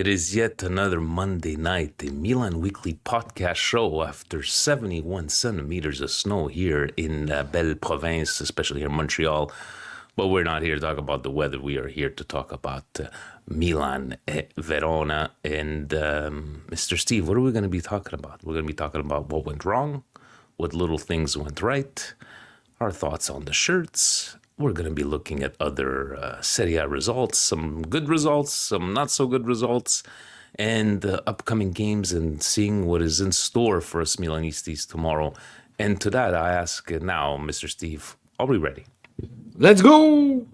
It is yet another Monday night, the Milan Weekly podcast show after 71 centimeters of snow here in Belle Province, especially here in Montreal. But we're not here to talk about the weather. We are here to talk about Milan, Verona, and Mr. Steve. What are we going to be talking about? We're going to be talking about what went wrong, what little things went right, our thoughts on the shirts. We're going to be looking at other Serie A results, some good results, some not so good results, and upcoming games and seeing what is in store for us Milanistas tomorrow. And to that, I ask now, Mr. Steve, are we ready? Let's go!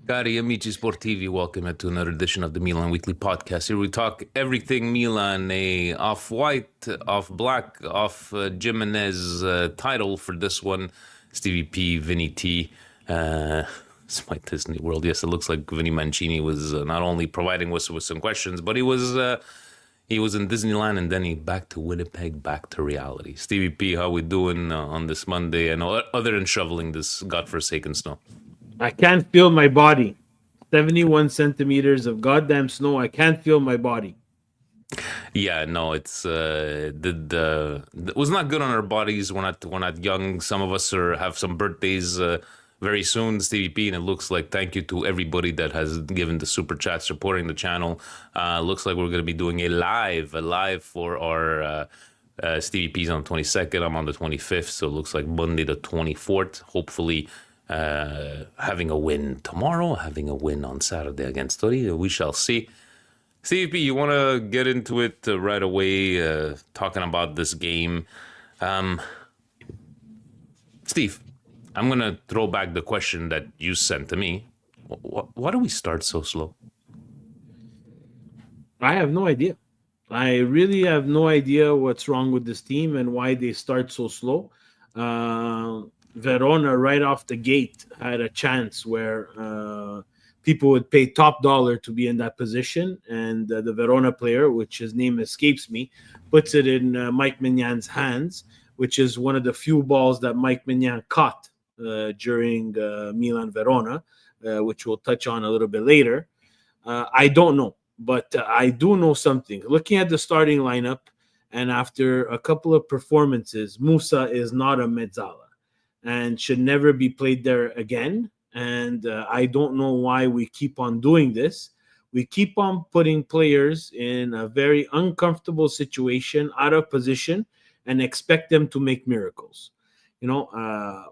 Cari amici sportivi, welcome to another edition of the Milan Weekly Podcast. Here we talk everything Milan, a off-white, off-black, off-Gimenez title for this one. Stevie P, Vinny T. It's my Disney World. Yes, it looks like Vinny Mancini was not only providing us with some questions, but he was in Disneyland, and then he back to Winnipeg, back to reality. Stevie P, how we doing on this Monday? And other than shoveling this godforsaken snow. I can't feel my body. 71 centimeters of goddamn snow. I can't feel my body. Yeah, no, it's it was not good on our bodies. We're not young. Some of us have some birthdays very soon, Stevie P, and it looks like thank you to everybody that has given the super chat supporting the channel. Looks like we're going to be doing a live for our Stevie P's on the 22nd. I'm on the 25th, so it looks like Monday the 24th. Hopefully. Having a win tomorrow, having a win on Saturday against Torino. We shall see. Steve P, you want to get into it right away, talking about this game. Steve, I'm going to throw back the question that you sent to me. Why do we start so slow? I have no idea. I really have no idea what's wrong with this team and why they start so slow. Verona right off the gate had a chance where people would pay top dollar to be in that position, and the Verona player, which his name escapes me, puts it in Mike Maignan hands, which is one of the few balls that Mike Maignan caught during Milan Verona, which we'll touch on a little bit later. I don't know, but I do know something. Looking at the starting lineup, and after a couple of performances, Musa is not a mezzala and should never be played there again. And I don't know why we keep on doing this. We keep on putting players in a very uncomfortable situation, out of position, and expect them to make miracles. You know,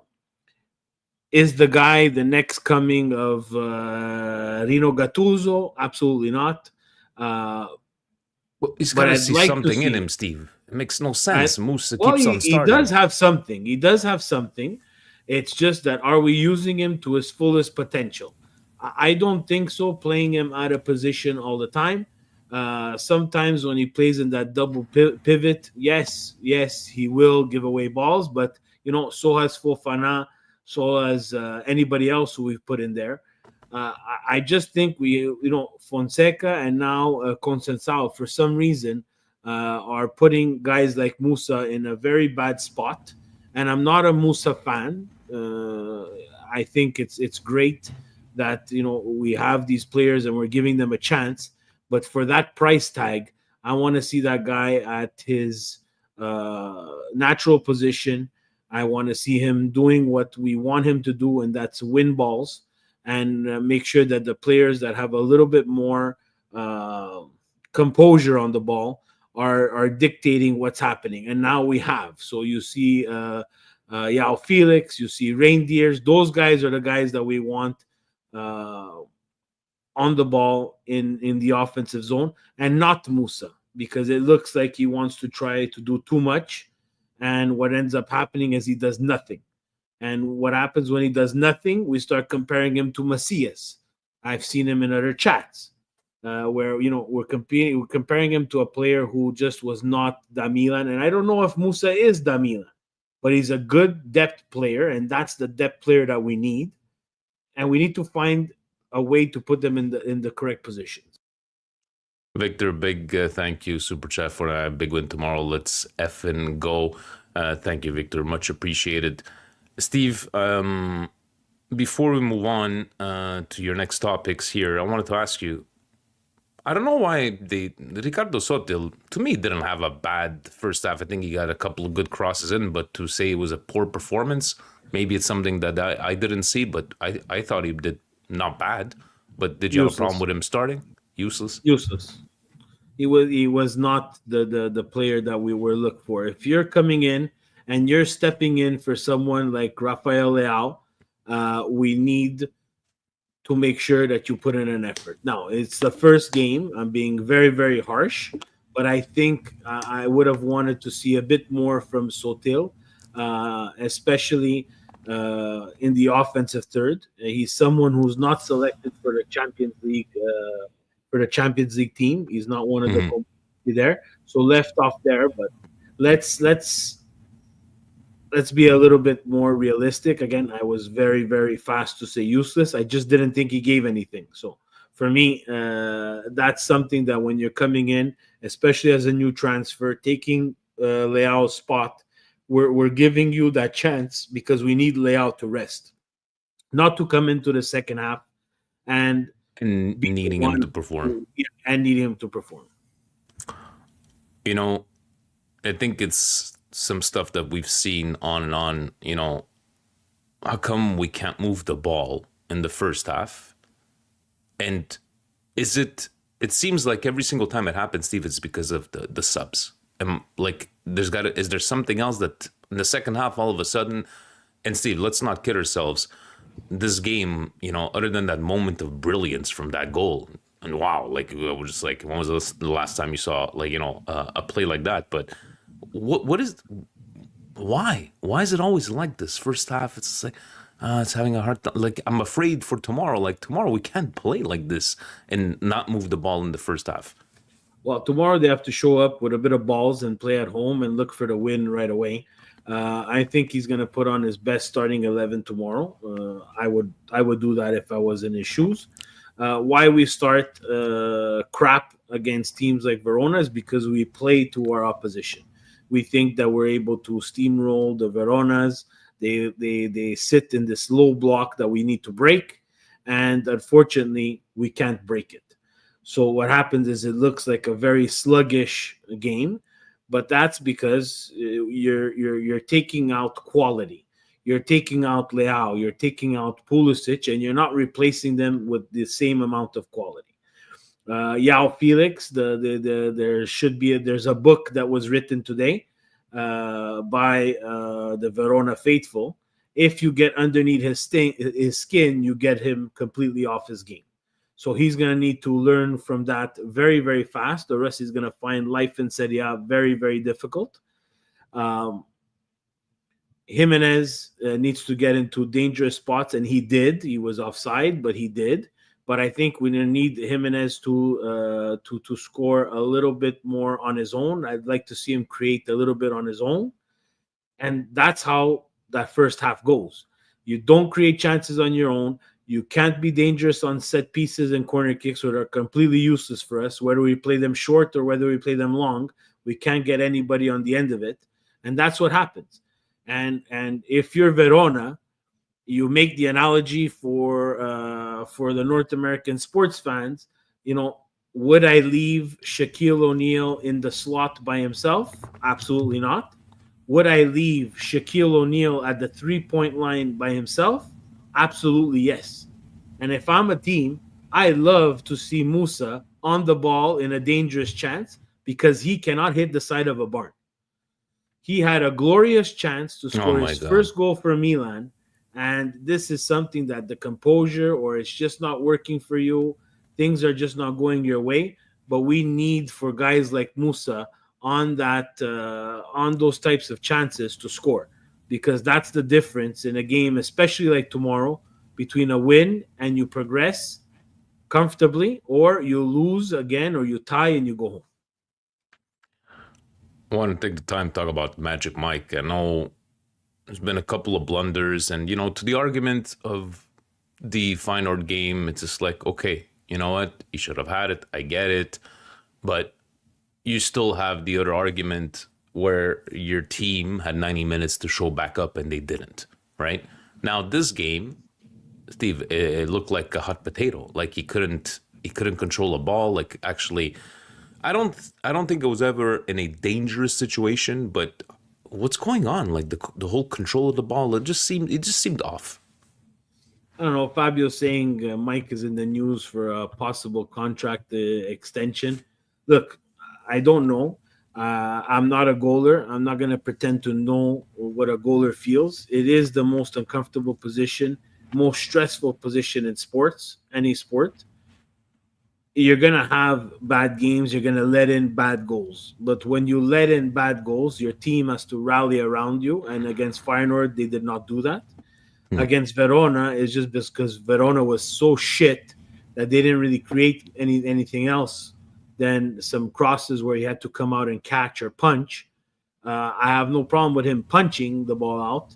is the guy the next coming of Rino Gattuso? Absolutely not. Well, he's got to see something in him, Steve. It makes no sense. Musa keeps on starting. He does have something. It's just that, are we using him to his fullest potential? I don't think so, playing him out of position all the time. Sometimes when he plays in that double pivot, yes, he will give away balls, but, so has Fofana, so has anybody else who we've put in there. I just think Fonseca and now Conceição, for some reason, are putting guys like Musa in a very bad spot. And I'm not a Musa fan. I think it's great that we have these players and we're giving them a chance. But for that price tag, I want to see that guy at his natural position. I want to see him doing what we want him to do, and that's win balls and make sure that the players that have a little bit more uh, composure on the ball are dictating what's happening. And now we have. So you see Yao Felix, you see Reindeers. Those guys are the guys that we want uh, on the ball in the offensive zone, and not Musa, because it looks like he wants to try to do too much. And what ends up happening is he does nothing. And what happens when he does nothing? We start comparing him to Macias. I've seen him in other chats where we're comparing him to a player who just was not da Milan. And I don't know if Musa is da Milan, but he's a good depth player, and that's the depth player that we need. And we need to find a way to put them in the correct positions. Victor, big thank you, Super Chat, for a big win tomorrow. Let's effing go. Thank you, Victor. Much appreciated. Steve, before we move on to your next topics here, I wanted to ask you, I don't know why Ricardo Sotil, to me, didn't have a bad first half. I think he got a couple of good crosses in, but to say it was a poor performance, maybe it's something that I didn't see, but I thought he did not bad. But did you have a problem with him starting? Useless? Useless. He was not the player that we were looking for. If you're coming in and you're stepping in for someone like Rafael Leao, we need to make sure that you put in an effort. Now, it's the first game. I'm being very, very harsh, but I think I would have wanted to see a bit more from Sotil, especially in the offensive third. He's someone who's not selected for the Champions League team. He's not one of the there, so left off there. But let's be a little bit more realistic. Again, I was very, very fast to say useless. I just didn't think he gave anything. So for me, that's something that when you're coming in, especially as a new transfer, taking Leao's spot, we're giving you that chance because we need Leao to rest, not to come into the second half and needing him to perform. And needing him to perform. I think it's some stuff that we've seen on and on. How come we can't move the ball in the first half? And it seems like every single time it happens, Steve, it's because of the subs. And is there something else that in the second half all of a sudden? And Steve, let's not kid ourselves. This game, other than that moment of brilliance from that goal, and wow, I was just like, when was the last time you saw a play like that? But why is it always like this? First half, it's like it's having a hard time. Like, I'm afraid for tomorrow. Like, tomorrow we can't play like this and not move the ball in the first half. Well, tomorrow they have to show up with a bit of balls and play at home and look for the win right away. I think he's going to put on his best starting 11 tomorrow. I would do that if I was in his shoes. Why we start crap against teams like Verona is because we play to our opposition. We think that we're able to steamroll the Veronas. They sit in this low block that we need to break, and unfortunately, we can't break it. So what happens is it looks like a very sluggish game, but that's because you're taking out quality. You're taking out Leao, you're taking out Pulisic, and you're not replacing them with the same amount of quality. Yao Felix, there's a book that was written today by the Verona faithful. If you get underneath his skin, you get him completely off his game. So he's going to need to learn from that very, very fast. The rest is going to find life in Serie A very, very difficult. Gimenez needs to get into dangerous spots, and he did. He was offside, but he did. But I think we need Gimenez to score a little bit more on his own. I'd like to see him create a little bit on his own. And that's how that first half goes. You don't create chances on your own. You can't be dangerous on set pieces and corner kicks, that are completely useless for us. Whether we play them short or whether we play them long, we can't get anybody on the end of it. And that's what happens. And if you're Verona, you make the analogy for the North American sports fans. Would I leave Shaquille O'Neal in the slot by himself? Absolutely not. Would I leave Shaquille O'Neal at the 3-point line by himself? Absolutely yes. And if I'm a team, I love to see Musa on the ball in a dangerous chance because he cannot hit the side of a barn. He had a glorious chance to score his first goal for Milan, and this is something that the composure, or it's just not working for you, things are just not going your way. But we need for guys like Musa on those types of chances to score, because that's the difference in a game, especially like tomorrow, between a win and you progress comfortably, or you lose again, or you tie and you go home. I want to take the time to talk about Magic Mike. I know there's been a couple of blunders, and to the argument of the Feyenoord game, it's just like, okay, you know what, you should have had it, I get it, but you still have the other argument where your team had 90 minutes to show back up and they didn't, right? Now this game, Steve, it looked like a hot potato. Like he couldn't control a ball. Like actually, I don't think it was ever in a dangerous situation, but what's going on? Like the whole control of the ball, it just seemed off. I don't know. Fabio's saying Mike is in the news for a possible contract extension. Look, I don't know. I'm not a goaler. I'm not going to pretend to know what a goaler feels. It is the most uncomfortable position, most stressful position in sports, any sport. You're going to have bad games. You're going to let in bad goals. But when you let in bad goals, your team has to rally around you. And against Feyenoord, they did not do that. Against Verona, it's just because Verona was so shit that they didn't really create anything else than some crosses where he had to come out and catch or punch. I have no problem with him punching the ball out.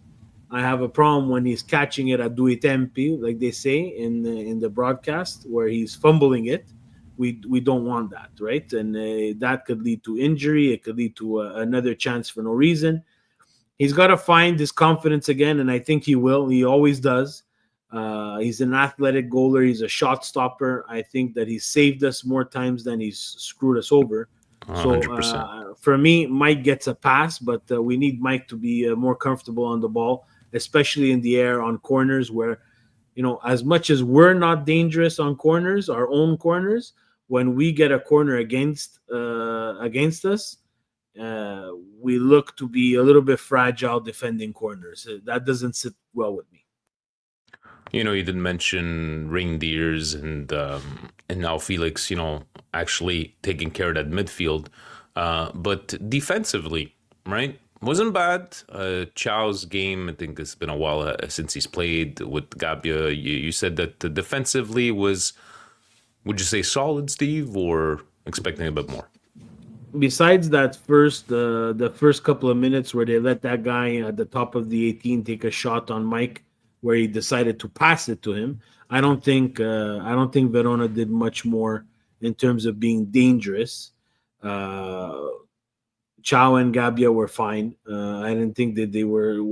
I have a problem when he's catching it at due tempi, like they say in the broadcast, where he's fumbling it. We don't want that, right? And that could lead to injury. It could lead to another chance for no reason. He's got to find his confidence again, and I think he will. He always does. He's an athletic goaler. He's a shot stopper. I think that he's saved us more times than he's screwed us over. 100%. So for me, Mike gets a pass, but we need Mike to be more comfortable on the ball, especially in the air on corners where, as much as we're not dangerous on corners, our own corners, when we get a corner against us, we look to be a little bit fragile defending corners. That doesn't sit well with me. You didn't mention reindeers and now Felix, actually taking care of that midfield. But defensively, right? Wasn't bad. Chow's game, I think it's been a while since he's played with Gabia. You said that defensively was, would you say solid, Steve, or expecting a bit more? Besides that the first couple of minutes where they let that guy at the top of the 18 take a shot on Mike, where he decided to pass it to him, I don't think Verona did much more in terms of being dangerous. Chow and Gabia were fine. I didn't think that they were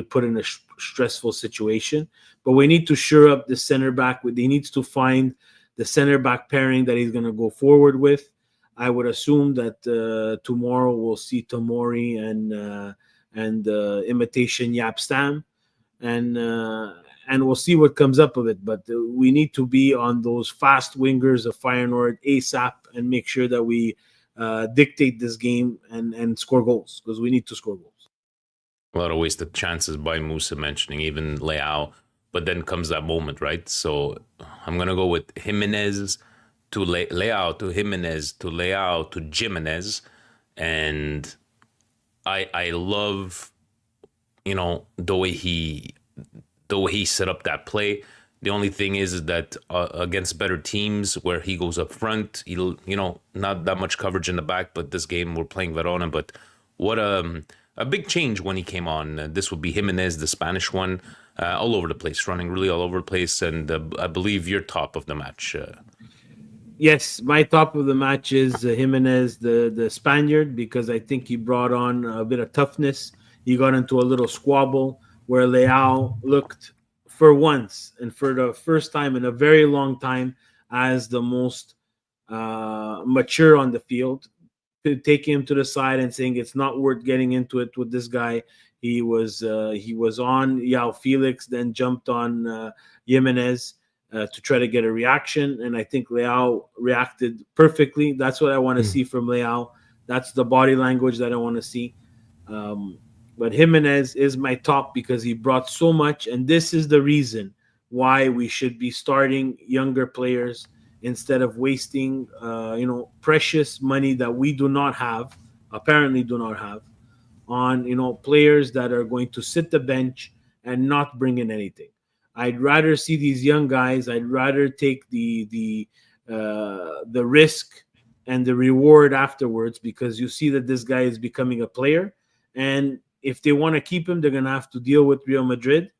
put in a stressful situation. But we need to shore up the center back. He needs to find the center back pairing that he's going to go forward with. I would assume that tomorrow we'll see Tomori and imitation Yapstam, and we'll see what comes up of it. But we need to be on those fast wingers of Feyenoord ASAP and make sure that we dictate this game and score goals, because we need to score goals. A lot of wasted chances by Musa, mentioning even Leao, but then comes that moment, right? So I'm gonna go with Gimenez to Leao, to Gimenez, to Leao, to Gimenez. And I love, the way he set up that play. The only thing is that against better teams where he goes up front, he'll, not that much coverage in the back, but this game we're playing Verona. But what a big change when he came on. This would be Gimenez, the Spanish one, all over the place, running really all over the place. And I believe you're top of the match. Yes, my top of the match is Gimenez, the Spaniard, because I think he brought on a bit of toughness. He got into a little squabble where Leao looked, for once and for the first time in a very long time, as the most mature on the field, taking him to the side and saying it's not worth getting into it with this guy. He was on Yao Felix, then jumped on Gimenez. to try to get a reaction. And I think Leao reacted perfectly. That's what I want to see from Leao. That's the body language that I want to see. But Gimenez is my top because he brought so much. And this is the reason why we should be starting younger players instead of wasting, precious money that we apparently do not have, on players that are going to sit the bench and not bring in anything. I'd rather see these young guys. I'd rather take the risk and the reward afterwards, because you see that this guy is becoming a player. And if they want to keep him, they're going to have to deal with Real Madrid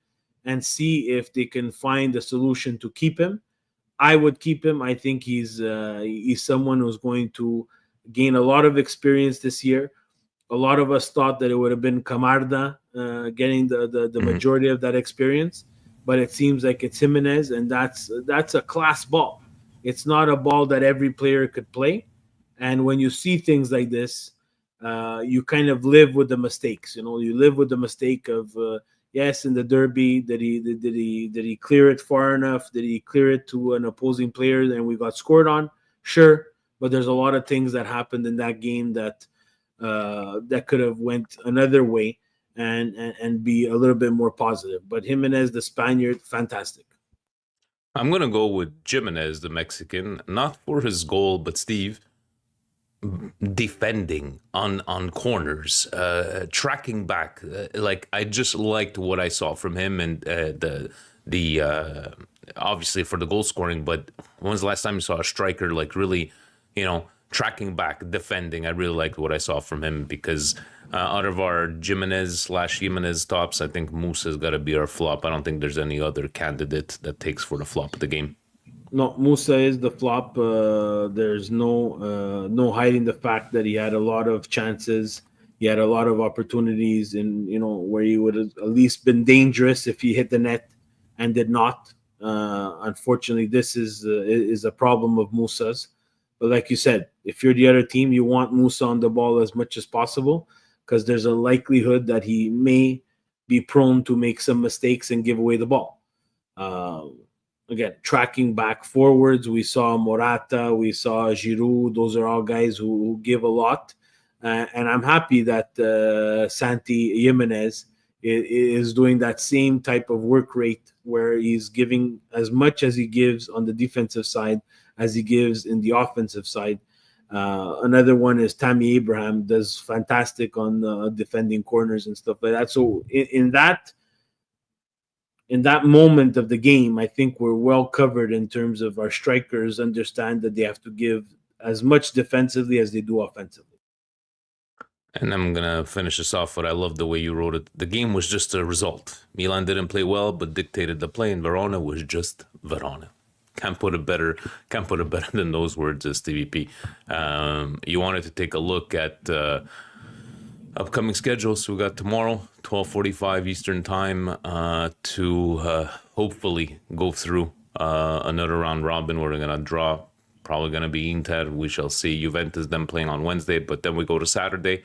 and see if they can find a solution to keep him. I would keep him. I think he's someone who's going to gain a lot of experience this year. A lot of us thought that it would have been Camarda getting the majority of that experience, but it seems like it's Gimenez, and that's a class ball. It's not a ball that every player could play. And when you see things like this, you kind of live with the mistakes. You live with the mistake of yes, in the derby, did he clear it far enough? Did he clear it to an opposing player and we got scored on? Sure, but there's a lot of things that happened in that game that could have went another way and be a little bit more positive. But Gimenez, the Spaniard, fantastic. I'm going to go with Gimenez, the Mexican, not for his goal, but Steve, defending on corners, tracking back. I just liked what I saw from him, and the obviously for the goal scoring. But when was the last time you saw a striker really, tracking back, defending? I really liked what I saw from him, because out of our Gimenez tops, I think Musa's got to be our flop. I don't think there's any other candidate that takes for the flop of the game. No, Musa is the flop. There's no hiding the fact that he had a lot of chances. He had a lot of opportunities, and where he would have at least been dangerous if he hit the net and did not. Unfortunately, this is a problem of Musa's. But like you said, if you're the other team, you want Musa on the ball as much as possible, because there's a likelihood that he may be prone to make some mistakes and give away the ball. Again, tracking back forwards, we saw Morata, we saw Giroud. Those are all guys who give a lot. And I'm happy that Santi Gimenez is doing that same type of work rate, where he's giving as much as he gives on the defensive side as he gives in the offensive side. Another one is Tammy Abraham, does fantastic on defending corners and stuff like that. So in that moment of the game, I think we're well covered in terms of our strikers understand that they have to give as much defensively as they do offensively. And I'm going to finish this off, but I love the way you wrote it. The game was just a result. Milan didn't play well, but dictated the play, and Verona was just Verona. Can't put it better than those words, as TVP. You wanted to take a look at upcoming schedules. So we got tomorrow, 12:45 Eastern time, to hopefully go through another round robin. We're going to draw. Probably going to be Inter. We shall see. Juventus then playing on Wednesday, but then we go to Saturday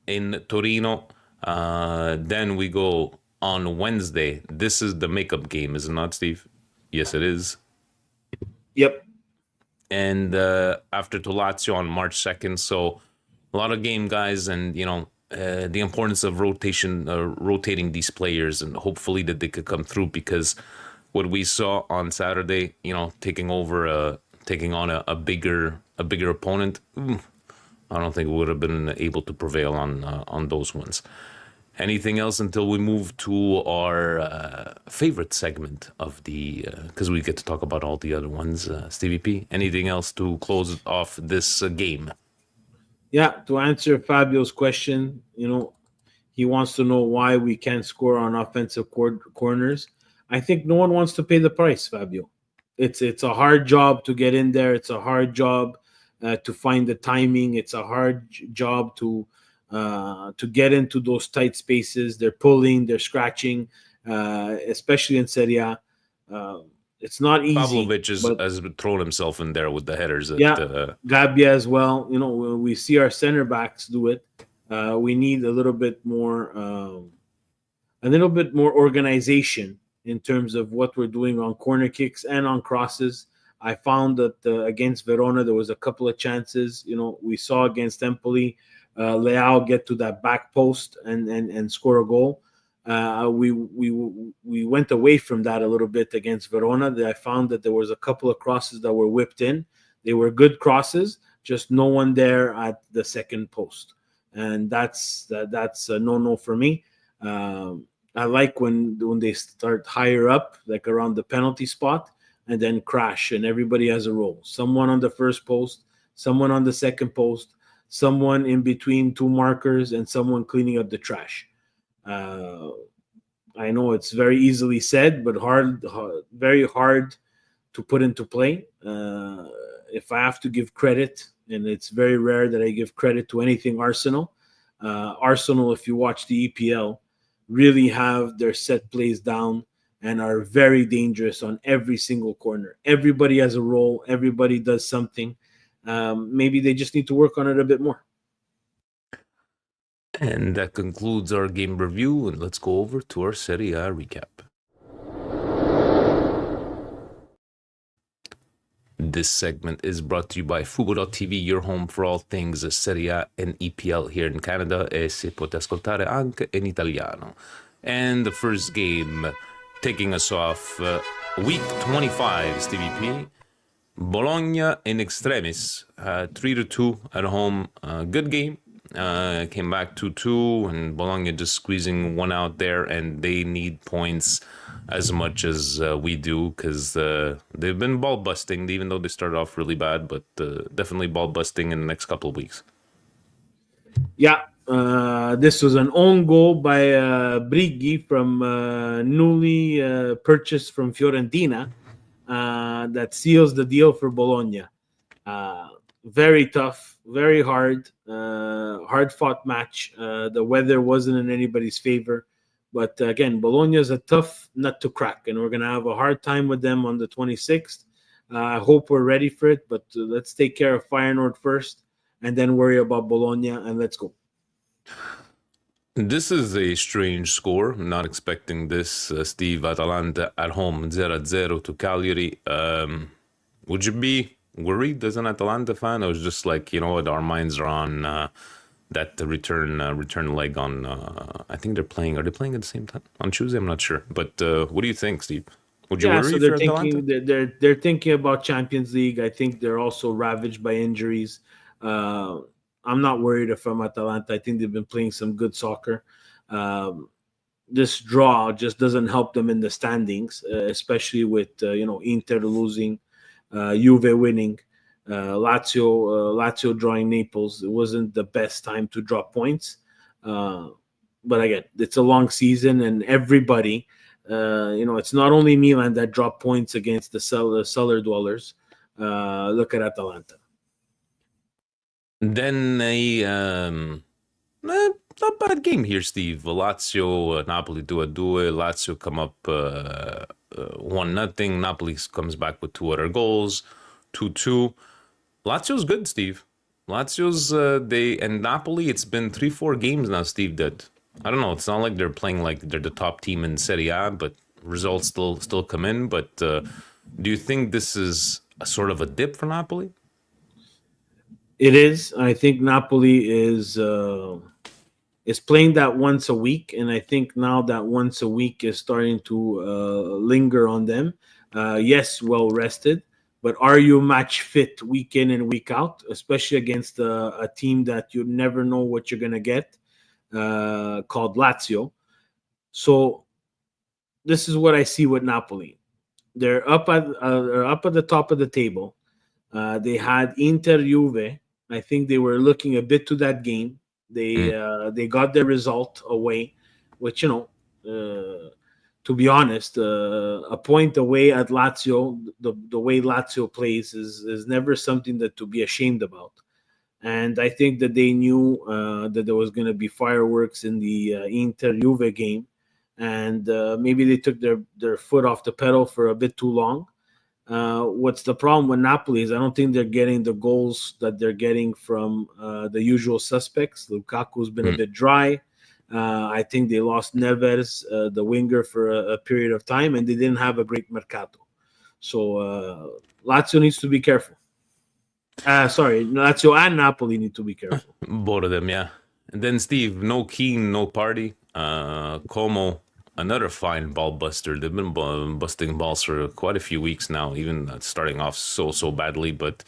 in Torino. Then we go on Wednesday. This is the makeup game, is it not, Steve? Yes, it is. Yep. And after to Lazio on March 2nd. So a lot of game, guys, and the importance of rotating these players, and hopefully that they could come through, because what we saw on Saturday, taking on a bigger opponent, I don't think we would have been able to prevail on those ones. Anything else until we move to our favorite segment of the, because we get to talk about all the other ones, Stevie P. Anything else to close off this game? Yeah, to answer Fabio's question, he wants to know why we can't score on offensive corners. I think no one wants to pay the price, Fabio. It's a hard job to get in there. It's a hard job to find the timing. It's a hard job to get into those tight spaces. They're pulling, they're scratching, especially in Serie A. It's not easy. Pavlovic has thrown himself in there with the headers. Gabbia as well. We see our center backs do it. We need a little bit more organization in terms of what we're doing on corner kicks and on crosses. I found that against Verona, there was a couple of chances. We saw against Empoli, Leao get to that back post and score a goal. We went away from that a little bit against Verona. I found that there was a couple of crosses that were whipped in. They were good crosses, just no one there at the second post, and that's a no for me. I like when they start higher up, like around the penalty spot, and then crash, and everybody has a role. Someone on the first post, someone on the second post, someone in between two markers, and someone cleaning up the trash. I know it's very easily said, but very hard to put into play. If I have to give credit, and it's very rare that I give credit to anything Arsenal. Arsenal, if you watch the EPL, really have their set plays down and are very dangerous on every single corner. Everybody has a role. Everybody does something. Maybe they just need to work on it a bit more. And that concludes our game review, and let's go over to our Serie A recap. This segment is brought to you by Fubo.tv, your home for all things Serie A and EPL here in Canada, e si potete ascoltare anche in italiano. And the first game, taking us off, week 25, Stevie P. Bologna in extremis, 3-2 at home. Good game. Came back 2-2, and Bologna just squeezing one out there, and they need points as much as we do, because they've been ball busting, even though they started off really bad, but definitely ball busting in the next couple of weeks. Yeah, this was an own goal by Brighi from newly purchased from Fiorentina that seals the deal for Bologna. Very tough, very hard fought match. The weather wasn't in anybody's favor. But again, Bologna is a tough nut to crack, and we're going to have a hard time with them on the 26th. I hope we're ready for it, but let's take care of Feyenoord first and then worry about Bologna, and let's go. This is a strange score. I'm not expecting this. Steve, Atalanta at home, 0-0 to Cagliari. Would you be worried as an Atalanta fan? I was just like, what, our minds are on that return leg on, I think are they playing at the same time? On Tuesday? I'm not sure. But what do you think, Steve? Would you worry so for Atalanta? They're thinking about Champions League. I think they're also ravaged by injuries. I'm not worried if I'm Atalanta. I think they've been playing some good soccer. This draw just doesn't help them in the standings, especially with Inter losing, Juve winning, Lazio drawing Naples. It wasn't the best time to drop points, but again, it's a long season, and everybody, it's not only Milan that dropped points against the cellar dwellers. Look at Atalanta. Then not bad game here, Steve. Lazio, Napoli 2-2. Lazio come up 1-0. Napoli comes back with 2 other goals, 2-2. Lazio's good, Steve. Lazio's and Napoli. It's been 3-4 games now, Steve. That I don't know. It's not like they're playing like they're the top team in Serie A, but results still come in. But do you think this is a sort of a dip for Napoli? It is. I think Napoli is playing that once a week, and I think now that once a week is starting to linger on them. Yes, well rested, but are you match fit week in and week out, especially against a team that you never know what you're going to get, called Lazio? So this is what I see with Napoli. They're up at the top of the table. They had Inter Juve. I think they were looking a bit to that game. They got their result away, which, to be honest, a point away at Lazio, the way Lazio plays is never something that to be ashamed about. And I think that they knew that there was going to be fireworks in the Inter Juve game, and maybe they took their foot off the pedal for a bit too long. What's the problem with Napoli is I don't think they're getting the goals that they're getting from the usual suspects. Lukaku's been a bit dry. I think they lost Neves, the winger, for a period of time, and they didn't have a great mercato. So Lazio needs to be careful. Sorry, Lazio and Napoli need to be careful. Both of them, yeah. And then Steve, no Keane, no party. Como, another fine ball buster. They've been busting balls for quite a few weeks now, even starting off so badly. But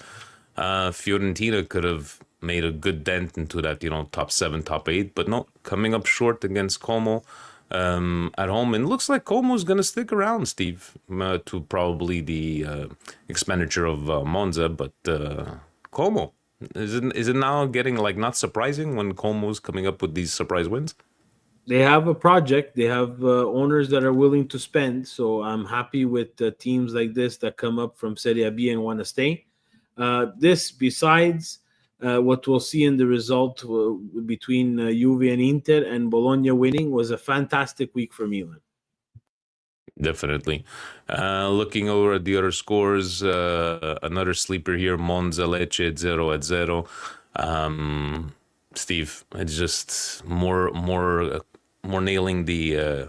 Fiorentina could have made a good dent into that, top 7, top 8. But no, coming up short against Como at home. And it looks like Como's going to stick around, Steve, to probably the expenditure of Monza. But Como, is it now getting not surprising when Como's coming up with these surprise wins? They have a project. They have owners that are willing to spend. So I'm happy with teams like this that come up from Serie B and want to stay. This, besides what we'll see in the result between Juve and Inter and Bologna winning, was a fantastic week for Milan. Definitely. Looking over at the other scores, another sleeper here, Monza Lecce 0-0. Steve, it's just more nailing the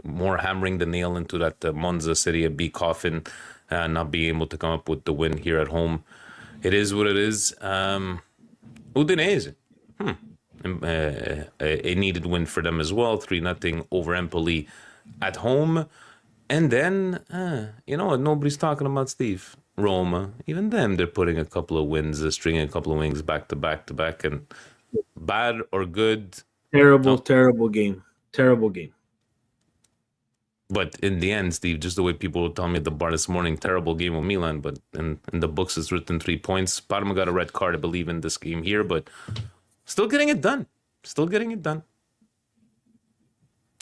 more hammering the nail into that Monza Serie B coffin, not being able to come up with the win here at home. It is what it is. Udinese, a needed win for them as well, 3-0 over Empoli at home. And then, what nobody's talking about, Steve? Roma. Even them, they're putting a couple of wins, stringing a couple of wins back to back. And bad or good? Terrible game. Terrible game. But in the end, Steve, just the way people were telling me at the bar this morning, terrible game with Milan. But in the books, it's written 3 points. Parma got a red card, I believe, in this game here. But still getting it done.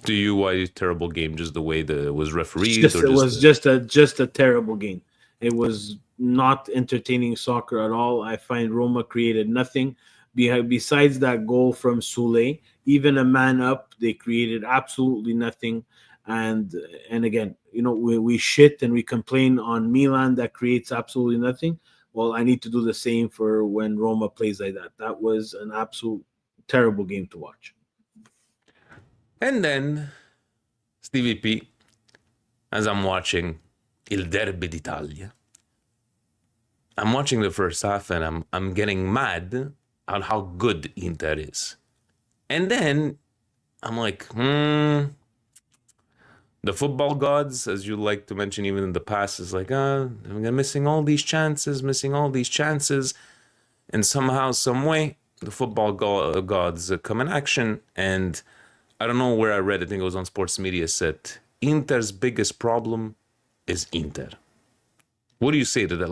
To you, why terrible game? Just the way it was refereed? It was just a terrible game. It was not entertaining soccer at all. I find Roma created nothing. Besides that goal from Sule, even a man up, they created absolutely nothing. And again, we shit and we complain on Milan that creates absolutely nothing. Well, I need to do the same for when Roma plays like that. That was an absolute terrible game to watch. And then, Stevie P, as I'm watching Il Derby d'Italia, I'm watching the first half and I'm getting mad on how good Inter is. And then I'm like, the football gods, as you like to mention even in the past, is like, I'm missing all these chances. And somehow, some way, the football gods come in action. And I don't know where I read, I think it was on Sports Media, said Inter's biggest problem is Inter. What do you say to that?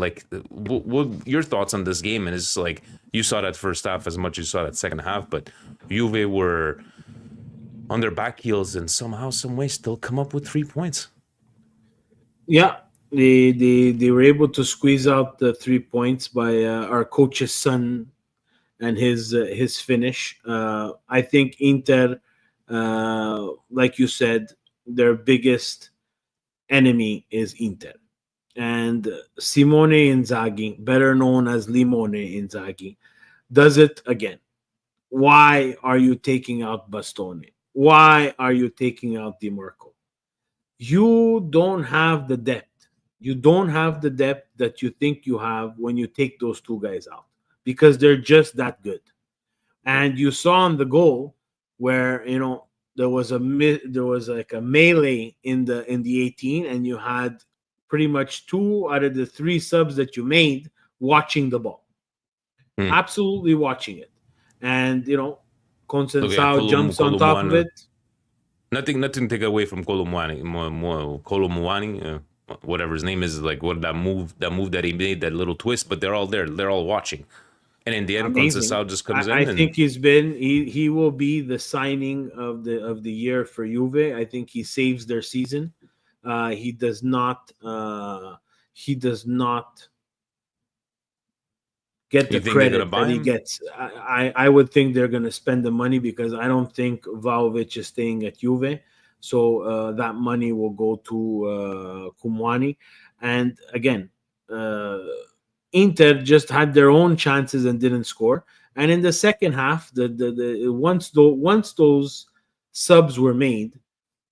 What your thoughts on this game? And it's like, you saw that first half as much as you saw that second half, but Juve were on their back heels and somehow, some way, still come up with 3 points. Yeah, they were able to squeeze out the 3 points by our coach's son and his finish. I think Inter, like you said, their biggest enemy is Inter. And Simone Inzaghi, better known as Limone Inzaghi, does it again. Why are you taking out Bastoni? Why are you taking out Di Marco? You don't have the depth. You don't have the depth that you think you have when you take those 2 guys out, because they're just that good. And you saw on the goal where there was like a melee in the 18, and you had pretty much 2 out of the 3 subs that you made watching the ball, absolutely watching it. And Consensao jumps on top of it. Nothing to take away from Colomwani, whatever his name is, like what that move that he made, that little twist. But they're all there, they're all watching. And in the end, Consensao just comes in. I think he will be the signing of the year for Juve. I think he saves their season. He does not get the credit that he gets. I would think they're going to spend the money, because I don't think Vlahovic is staying at Juve. So that money will go to Kumwani. And again, Inter just had their own chances and didn't score. And in the second half, once those subs were made,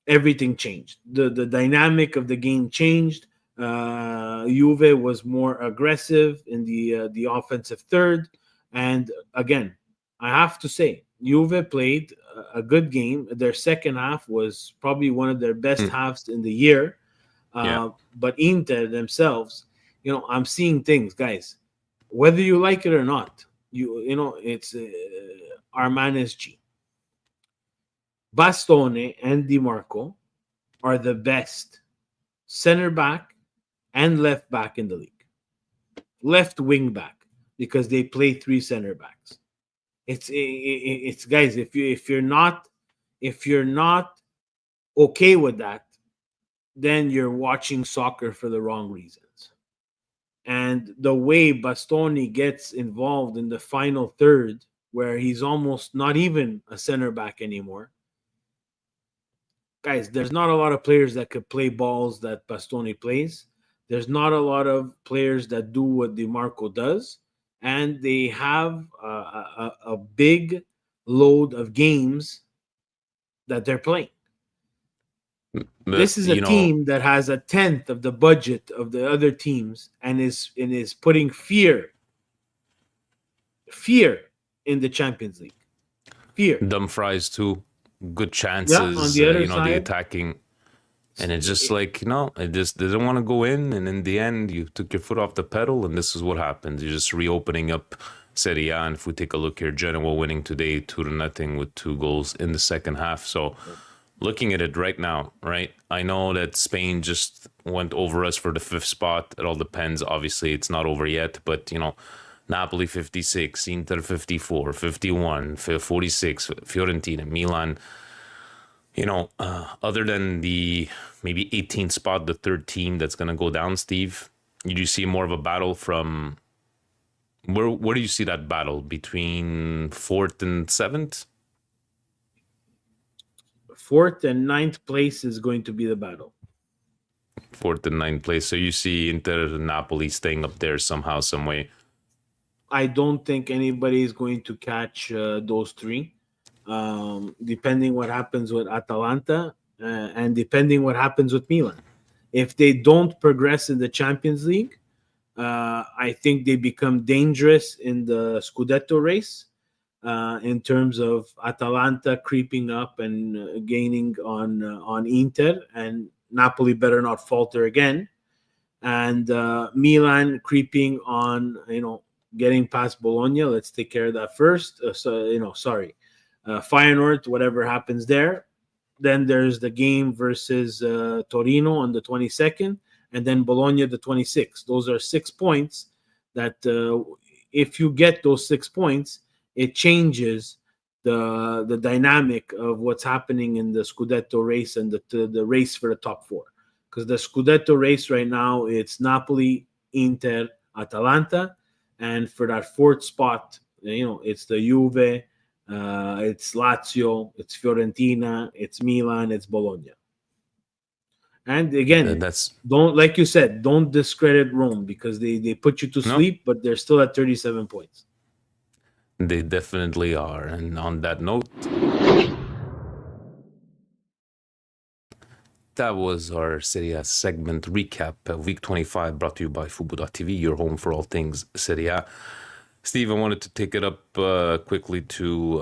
everything changed. The dynamic of the game changed. Juve was more aggressive in the offensive third, and again, I have to say, Juve played a good game. Their second half was probably one of their best halves in the year. But Inter themselves, I'm seeing things, guys. Whether you like it or not, it's Armanes G. Bastone and Di Marco are the best center back and left back in the league. Left wing back, because they play three center backs. It's guys, if you're not okay with that, then you're watching soccer for the wrong reasons. And the way Bastoni gets involved in the final third, where he's almost not even a center back anymore. Guys, there's not a lot of players that could play balls that Bastoni plays. There's not a lot of players that do what Di Marco does. And they have a big load of games that they're playing. This is a team that has a tenth of the budget of the other teams and is putting fear in the Champions League. Fear. Dumfries too. Good chances. On the other side, the attacking. And it's just it just didn't want to go in. And in the end, you took your foot off the pedal, and this is what happens. You're just reopening up Serie A. And if we take a look here, Genoa winning today 2-0 with 2 goals in the second half. So looking at it right now, right? I know that Spain just went over us for the 5th spot. It all depends. Obviously, it's not over yet. But, Napoli 56, Inter 54, 51, 46, Fiorentina, Milan. Other than the maybe 18th spot, the third team that's going to go down, Steve, do you see more of a battle from where do you see that battle between 4th and 7th? 4th and 9th place is going to be the battle. 4th and 9th place. So you see Inter and Napoli staying up there somehow, some way. I don't think anybody is going to catch those three. Depending what happens with Atalanta and depending what happens with Milan. If they don't progress in the Champions League, I think they become dangerous in the Scudetto race in terms of Atalanta creeping up and gaining on Inter, and Napoli better not falter again, and Milan creeping on, getting past Bologna. Let's take care of that first. Feyenoord, whatever happens there. Then there's the game versus Torino on the 22nd, and then Bologna the 26th. Those are 6 points that if you get those 6 points, it changes the dynamic of what's happening in the Scudetto race and the race for the top 4. Because the Scudetto race right now, it's Napoli, Inter, Atalanta, and for that 4th spot, it's the Juve, it's Lazio, it's Fiorentina, it's Milan, it's Bologna. And again, like you said, don't discredit Rome, because they put you to sleep, but they're still at 37 points. They definitely are. And on that note, that was our Serie A segment recap of Week 25, brought to you by Fubo.tv, your home for all things Serie A. Steve, I wanted to take it up quickly to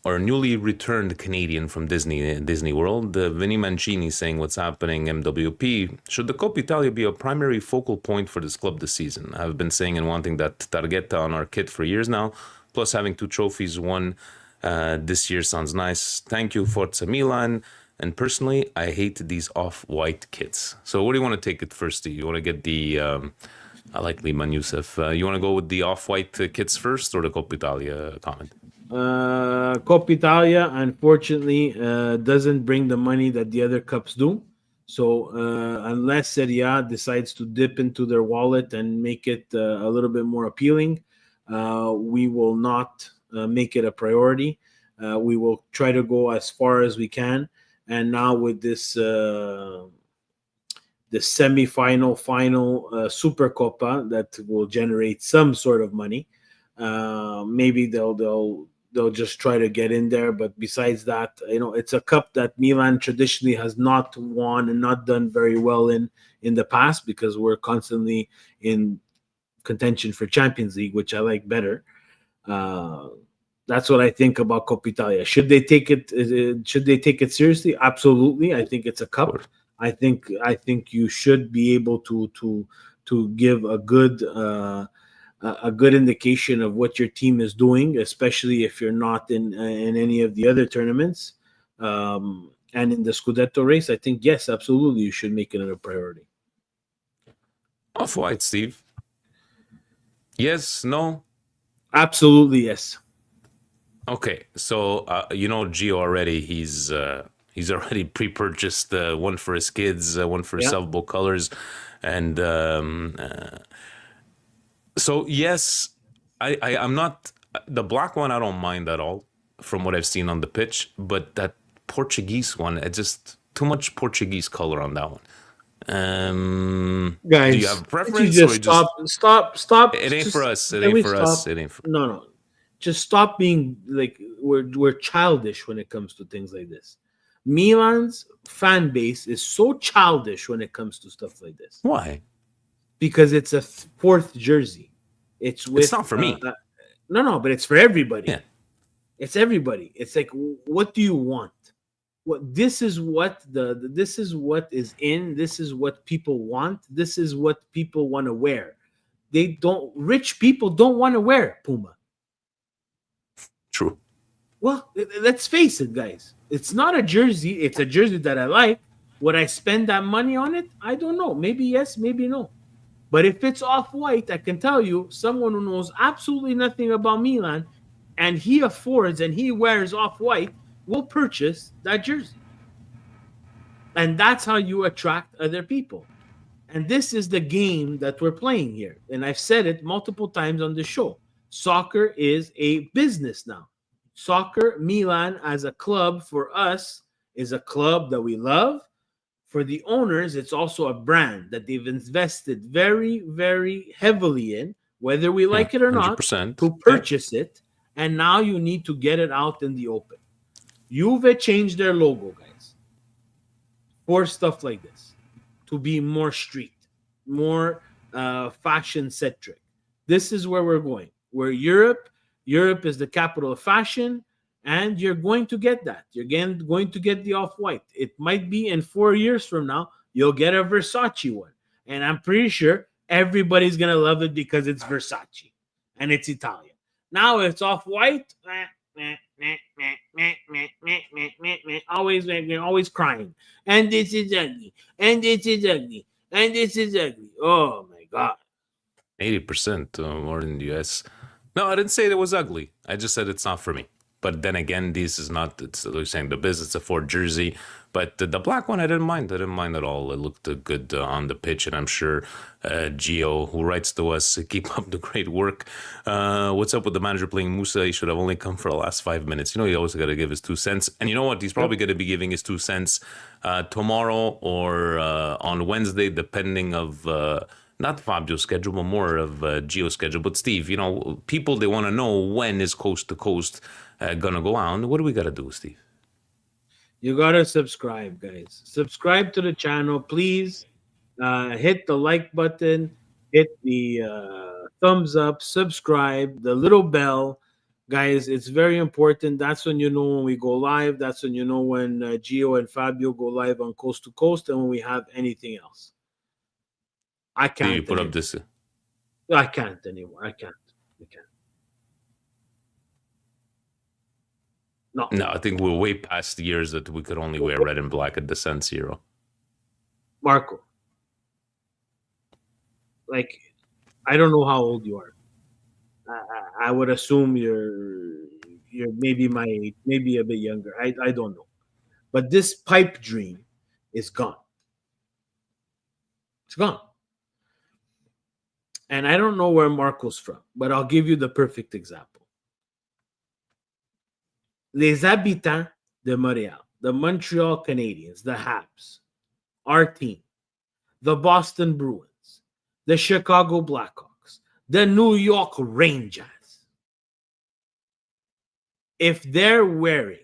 our newly returned Canadian from Disney World, Vinny Mancini, saying what's happening, MWP. Should the Coppa Italia be a primary focal point for this club this season? I've been saying and wanting that targhetta on our kit for years now, plus having 2 trophies won this year sounds nice. Thank you, Forza Milan. And personally, I hate these off-white kits. So what do you want to take it first, Steve? You want to get the... I like Liman Youssef. You want to go with the off-white kits first, or the Coppa Italia comment? Coppa Italia, unfortunately, doesn't bring the money that the other cups do. So unless Serie A decides to dip into their wallet and make it a little bit more appealing, we will not make it a priority. We will try to go as far as we can. And now with this the semi-final, final Super Coppa that will generate some sort of money, Maybe they'll just try to get in there. But besides that, it's a cup that Milan traditionally has not won and not done very well in the past, because we're constantly in contention for Champions League, which I like better. That's what I think about Coppa Italia. Should they take it? Should they take it seriously? Absolutely. I think it's a cup. I think you should be able to give a good indication of what your team is doing, especially if you're not in any of the other tournaments, and in the Scudetto race. I think yes, absolutely, you should make it a priority. Off-white, Steve. Yes, no? Absolutely, yes. Okay, so Gio already. He's already pre-purchased one for his kids, one for himself, both colors, and so yes, I'm not the black one. I don't mind at all from what I've seen on the pitch, but that Portuguese one, it's just too much Portuguese color on that one. Guys, do you have a preference? You just stop. It ain't for us. It ain't for. No. Just stop being like we're childish when it comes to things like this. Milan's fan base is so childish when it comes to stuff like this. Why? Because it's a fourth jersey. It's not for me. No, but it's for everybody. Yeah. It's everybody. It's like, what do you want? This is what is in. This is what people want. This is what people want to wear. Rich people don't want to wear Puma. True. Well, let's face it, guys. It's not a jersey. It's a jersey that I like. Would I spend that money on it? I don't know. Maybe yes, maybe no. But if it's off-white, I can tell you, someone who knows absolutely nothing about Milan, and he affords and he wears off-white, will purchase that jersey. And that's how you attract other people. And this is the game that we're playing here. And I've said it multiple times on the show. Soccer is a business now. Soccer, Milan as a club for us is a club that we love. For the owners, it's also a brand that they've invested very, very heavily in, whether we like it or 100%. not, to purchase it. And now you need to get it out in the open. Juve changed their logo, guys, for stuff like this, to be more street, more fashion-centric. This is where we're going. We're Europe. Europe is the capital of fashion, and you're going to get that. You're going to get the off-white. It might be in 4 years from now, you'll get a Versace one. And I'm pretty sure everybody's going to love it because it's Versace and it's Italian. Now it's off-white. Always crying. And this is ugly. And this is ugly. And this is ugly. Oh, my God. 80% more in the US. No, I didn't say it was ugly. I just said it's not for me. But then again, this is not, they're saying the business, it's a Ford jersey. But the black one, I didn't mind. I didn't mind at all. It looked good on the pitch. And I'm sure Gio, who writes to us, keep up the great work. What's up with the manager playing Musa? He should have only come for the last 5 minutes. He always got to give his 2 cents. And you know what? He's probably going to be giving his 2 cents tomorrow or on Wednesday, depending of... not Fabio's schedule, but more of Gio's schedule. But Steve, people, they want to know when is Coast to Coast going to go on. What do we got to do, Steve? You got to subscribe, guys. Subscribe to the channel, please. Hit the like button. Hit the thumbs up. Subscribe. The little bell. Guys, it's very important. That's when you know when we go live. That's when you know when Gio and Fabio go live on Coast to Coast and when we have anything else. I can't. You put up this. I can't anymore. I can't. No, I think we're way past the years that we could only wear red and black at the San Siro. Marco, like, I don't know how old you are. I would assume you're maybe my age, maybe a bit younger. I don't know, but this pipe dream is gone. It's gone. And I don't know where Marco's from, but I'll give you the perfect example. Les Habitants de Montréal, the Montreal Canadiens, the Habs, our team, the Boston Bruins, the Chicago Blackhawks, the New York Rangers, if they're wearing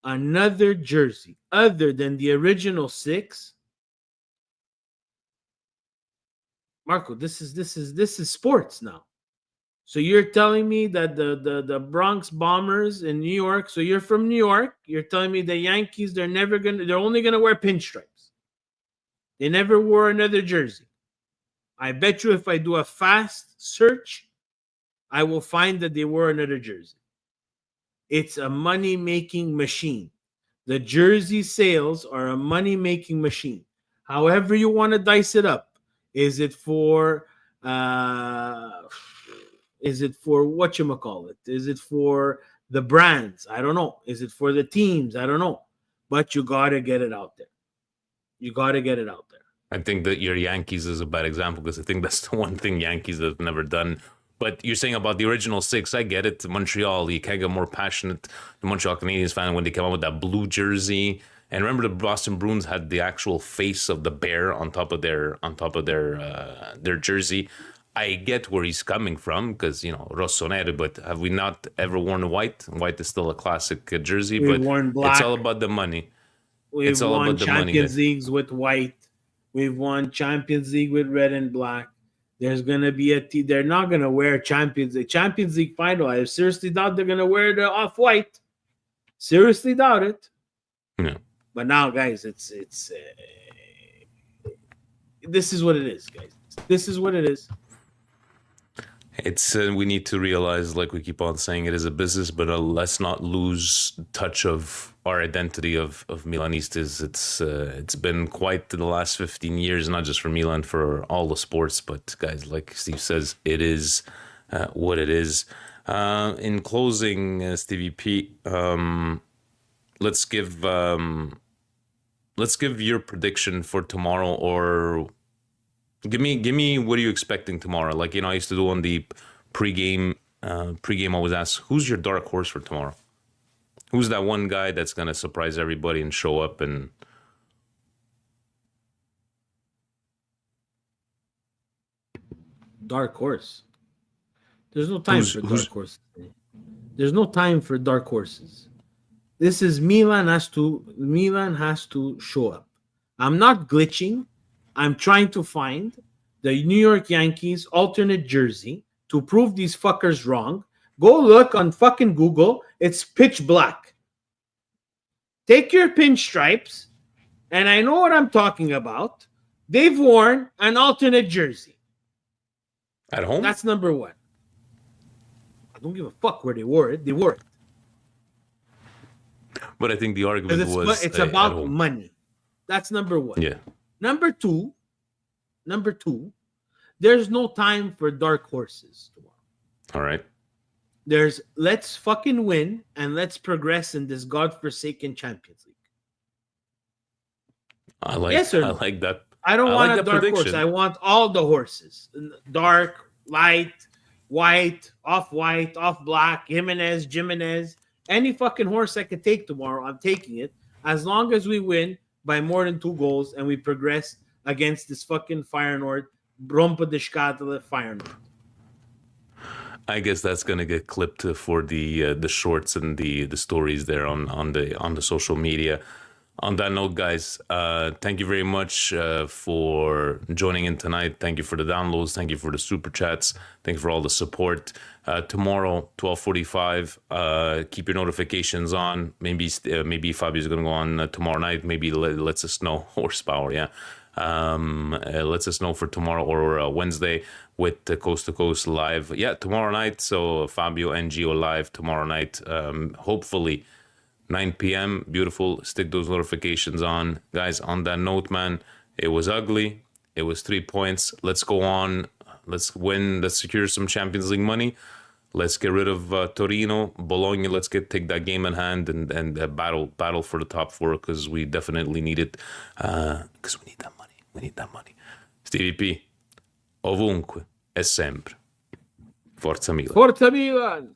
another jersey other than the original 6, Marco, this is sports now. So you're telling me that the Bronx Bombers in New York, so you're from New York, you're telling me the Yankees, they're only gonna wear pinstripes. They never wore another jersey. I bet you if I do a fast search, I will find that they wore another jersey. It's a money-making machine. The jersey sales are a money-making machine. However you want to dice it up. Is it for whatchamacallit? Is it for the brands? I don't know. Is it for the teams? I don't know. But you got to get it out there. You got to get it out there. I think that your Yankees is a bad example because I think that's the one thing Yankees have never done. But you're saying about the original 6, I get it. Montreal, you can't get more passionate. The Montreal Canadiens fan when they came out with that blue jersey. And remember, the Boston Bruins had the actual face of the bear on top of their jersey. I get where he's coming from because Rossoneri, but have we not ever worn white? White is still a classic jersey, We've worn black. It's all about the money. We've won Champions Leagues with white. We've won Champions League with red and black. There's gonna be they're not gonna wear Champions League final. I seriously doubt they're gonna wear the off-white. Seriously doubt it. Yeah. But now, guys, it's this is what it is, guys. This is what it is. It's we need to realize, like we keep on saying, it is a business, but let's not lose touch of our identity of Milanistas. It's been quite the last 15 years, not just for Milan, for all the sports. But guys, like Steve says, it is what it is. In closing, Stevie P, let's give your prediction for tomorrow, or give me what are you expecting tomorrow? Like, I used to do on the pregame always ask, who's your dark horse for tomorrow? Who's that one guy that's gonna surprise everybody and show up? And dark horse. There's no time for dark horses. There's no time for dark horses. This is Milan has to show up. I'm not glitching. I'm trying to find the New York Yankees alternate jersey to prove these fuckers wrong. Go look on fucking Google. It's pitch black. Take your pinstripes, and I know what I'm talking about. They've worn an alternate jersey. At home? That's number one. I don't give a fuck where they wore it. They wore it. But I think the argument was it's about money. That's number one. Yeah. Number two, there's no time for dark horses tomorrow. All right. There's let's fucking win and let's progress in this godforsaken Champions League. I like that. I don't want a dark horse. I want all the horses. Dark, light, white, off black, Gimenez. Any fucking horse I could take tomorrow, I'm taking it. As long as we win by more than 2 goals and we progress against this fucking Feyenoord, Rompa de Schatele Feyenoord. I guess that's gonna get clipped for the shorts and the stories there on the social media. On that note, guys, thank you very much for joining in tonight. Thank you for the downloads. Thank you for the super chats. Thank you for all the support. Tomorrow, 12:45. Keep your notifications on. Maybe Fabio's gonna go on tomorrow night. Maybe lets us know horsepower. Yeah. Lets us know for tomorrow or Wednesday with the Coast to Coast live. Yeah, tomorrow night. So Fabio and Gio live tomorrow night. Hopefully 9 p.m. Beautiful. Stick those notifications on. Guys, on that note, man, it was ugly. It was 3 points. Let's go on. Let's win. Let's secure some Champions League money. Let's get rid of Torino, Bologna. Let's take that game in hand and battle for the top 4 because we definitely need it. Because we need that money. We need that money. Stevie P, ovunque e sempre. Forza Milan. Forza Milan.